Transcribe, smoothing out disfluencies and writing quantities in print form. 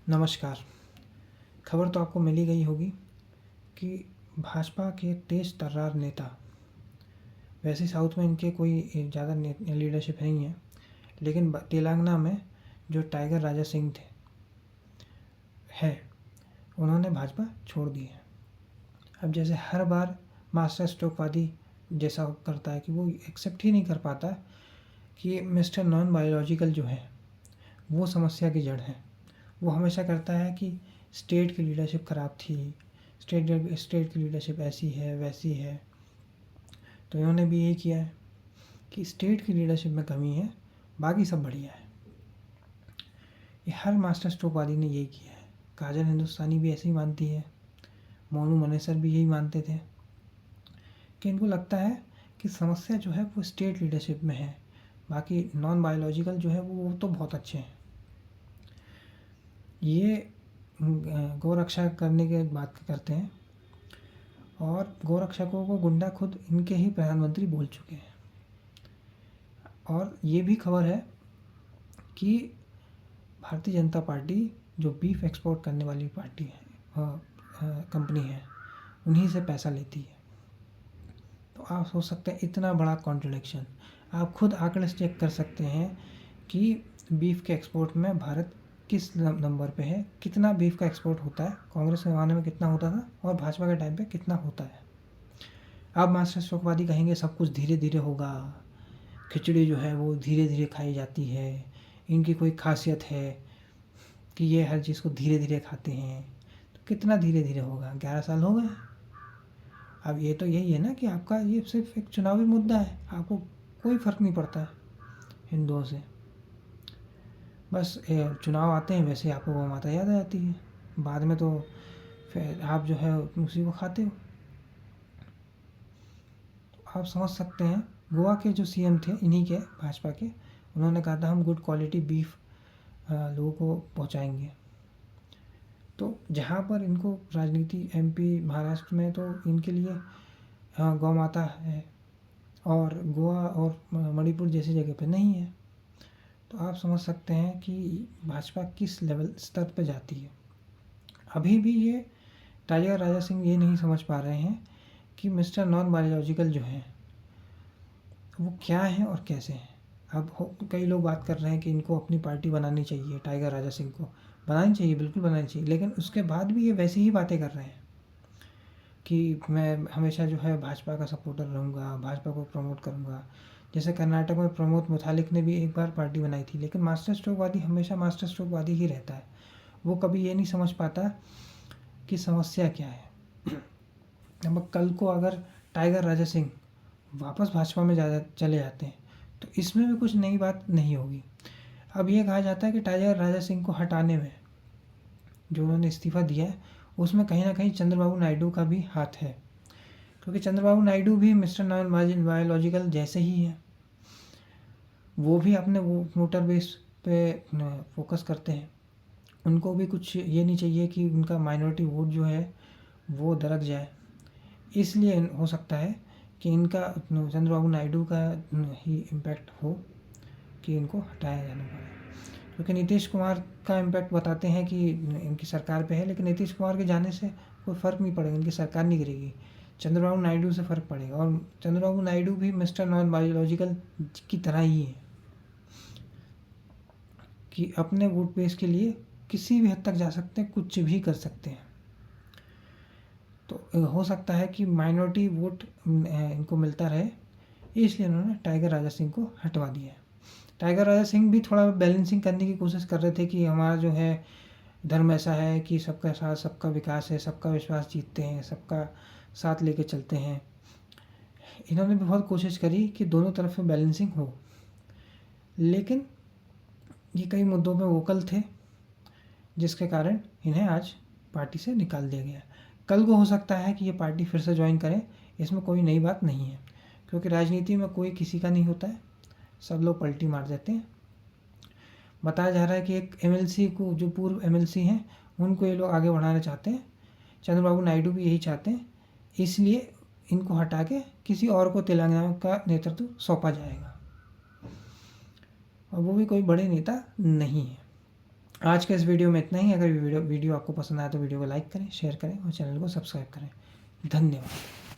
नमस्कार। खबर तो आपको मिल ही गई होगी कि भाजपा के तेज तर्रार नेता, वैसे साउथ में इनके कोई ज़्यादा लीडरशिप नहीं है, लेकिन तेलंगाना में जो टाइगर राजा सिंह थे है उन्होंने भाजपा छोड़ दी है। अब जैसे हर बार मास्टर स्ट्रोकवादी जैसा करता है कि वो एक्सेप्ट ही नहीं कर पाता कि मिस्टर नॉन बायोलॉजिकल जो है वो समस्या की जड़ है। वो हमेशा करता है कि स्टेट की लीडरशिप ख़राब थी, स्टेट की लीडरशिप ऐसी है वैसी है। तो इन्होंने भी यही किया है कि स्टेट की लीडरशिप में कमी है, बाकी सब बढ़िया है। ये हर मास्टर स्ट्रोकवादी ने यही किया है। काजल हिंदुस्तानी भी ऐसे ही मानती है, मोनू मनेसर भी यही मानते थे कि इनको लगता है कि समस्या जो है वो स्टेट लीडरशिप में है, बाकी नॉन बायोलॉजिकल जो है वो तो बहुत अच्छे हैं। ये गौरक्षा करने की बात करते हैं और गौरक्षकों को गुंडा खुद इनके ही प्रधानमंत्री बोल चुके हैं। और ये भी खबर है कि भारतीय जनता पार्टी जो बीफ एक्सपोर्ट करने वाली पार्टी है, कंपनी है, उन्हीं से पैसा लेती है। तो आप सोच सकते हैं इतना बड़ा कॉन्ट्रडिक्शन। आप खुद आंकड़े चेक कर सकते हैं कि बीफ के एक्सपोर्ट में भारत किस नंबर पे है, कितना बीफ का एक्सपोर्ट होता है। कांग्रेस के ज़माने में कितना होता था और भाजपा के टाइम पे कितना होता है। अब मास्टर स्ट्रोकवादी कहेंगे सब कुछ धीरे धीरे होगा, खिचड़ी जो है वो धीरे धीरे खाई जाती है, इनकी कोई खासियत है कि ये हर चीज़ को धीरे धीरे खाते हैं। तो कितना धीरे धीरे होगा, 11 साल हो गए। अब ये तो यही है ना कि आपका ये सिर्फ एक चुनावी मुद्दा है, आपको कोई फ़र्क नहीं पड़ता है हिंदुओं से। बस चुनाव आते हैं वैसे आपको वो माता याद आ जाती है, बाद में तो फिर आप जो है उसी को खाते हो। तो आप समझ सकते हैं गोवा के जो सीएम थे इन्हीं के भाजपा के, उन्होंने कहा था हम गुड क्वालिटी बीफ लोगों को पहुंचाएंगे। तो जहाँ पर इनको राजनीति एमपी महाराष्ट्र में तो इनके लिए गौ माता है और गोवा और मणिपुर जैसी जगह पे नहीं है। तो आप समझ सकते हैं कि भाजपा किस लेवल स्तर पर जाती है। अभी भी ये टाइगर राजा सिंह ये नहीं समझ पा रहे हैं कि मिस्टर नॉन बायोलॉजिकल जो है वो क्या है और कैसे हैं। अब कई लोग बात कर रहे हैं कि इनको अपनी पार्टी बनानी चाहिए, टाइगर राजा सिंह को बनानी चाहिए, बिल्कुल बनानी चाहिए, लेकिन उसके बाद भी ये वैसी ही बातें कर रहे हैं कि मैं हमेशा जो है भाजपा का सपोर्टर रहूँगा, भाजपा को प्रमोट करूँगा। जैसे कर्नाटक में प्रमोद मुतालिक ने भी एक बार पार्टी बनाई थी, लेकिन मास्टर स्ट्रोकवादी हमेशा मास्टर स्ट्रोकवादी ही रहता है। वो कभी ये नहीं समझ पाता कि समस्या क्या है। अब कल को अगर टाइगर राजा सिंह वापस भाजपा में चले जाते हैं तो इसमें भी कुछ नई बात नहीं होगी। अब ये कहा जाता है कि टाइगर राजा सिंह को हटाने में जो उन्होंने इस्तीफ़ा दिया है उसमें कहीं ना कहीं चंद्रबाबू नायडू का भी हाथ है, क्योंकि चंद्रबाबू नायडू भी मिस्टर नॉन बायोलॉजिकल जैसे ही है। वो भी अपने वोटर बेस पे फोकस करते हैं। उनको भी कुछ ये नहीं चाहिए कि उनका माइनॉरिटी वोट जो है वो दरक जाए। इसलिए हो सकता है कि इनका चंद्रबाबू नायडू का ही इम्पैक्ट हो कि इनको हटाया जाना पड़े, क्योंकि नीतीश कुमार का इम्पैक्ट बताते हैं कि इनकी सरकार पे है, लेकिन नीतीश कुमार के जाने से कोई फ़र्क नहीं पड़ेगा, इनकी सरकार नहीं गिरेगी। चंद्रबाबू नायडू से फ़र्क पड़ेगा और चंद्रबाबू नायडू भी मिस्टर नॉन बायोलॉजिकल की तरह ही है कि अपने वोट बेस के लिए किसी भी हद तक जा सकते हैं, कुछ भी कर सकते हैं। तो हो सकता है कि माइनॉरिटी वोट इनको मिलता रहे, इसलिए उन्होंने टाइगर राजा सिंह को हटवा दिया है। टाइगर राजा सिंह भी थोड़ा बैलेंसिंग करने की कोशिश कर रहे थे कि हमारा जो है धर्म ऐसा है कि सबका साथ सबका विकास है, सबका विश्वास जीतते हैं, सबका साथ लेके चलते हैं। इन्होंने भी बहुत कोशिश करी कि दोनों तरफ में बैलेंसिंग हो, लेकिन ये कई मुद्दों पे वोकल थे जिसके कारण इन्हें आज पार्टी से निकाल दिया गया। कल को हो सकता है कि ये पार्टी फिर से ज्वाइन करें, इसमें कोई नई बात नहीं है, क्योंकि राजनीति में कोई किसी का नहीं होता है, सब लोग पलटी मार देते हैं। बताया जा रहा है कि एक एमएलसी को, जो पूर्व एमएलसी हैं, उनको ये लोग आगे बढ़ाना चाहते हैं। चंद्रबाबू नायडू भी यही चाहते हैं, इसलिए इनको हटा के किसी और को तेलंगाना का नेतृत्व सौंपा जाएगा, और वो भी कोई बड़े नेता नहीं है। आज के इस वीडियो में इतना ही। अगर वीडियो आपको पसंद आया तो वीडियो को लाइक करें, शेयर करें और चैनल को सब्सक्राइब करें। धन्यवाद।